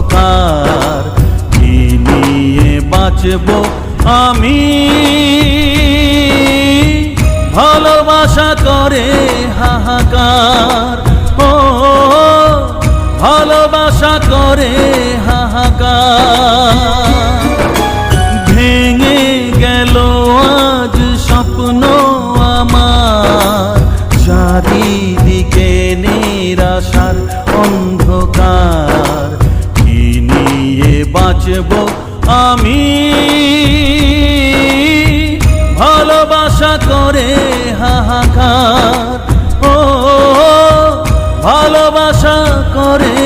অন্ধকার, কি নিয়ে বাঁচব আমি? ভালোবাসা করে হাহাকার, ও ভালোবাসা করে হাহাকার। ভেঙে গেল আজ স্বপ্ন আমার, চারিদিকে নিরাশার অন্ধকার, কি নিয়ে বাঁচব আমি? ভালোবাসা করে হাহাকার, ও ভালোবাসা করে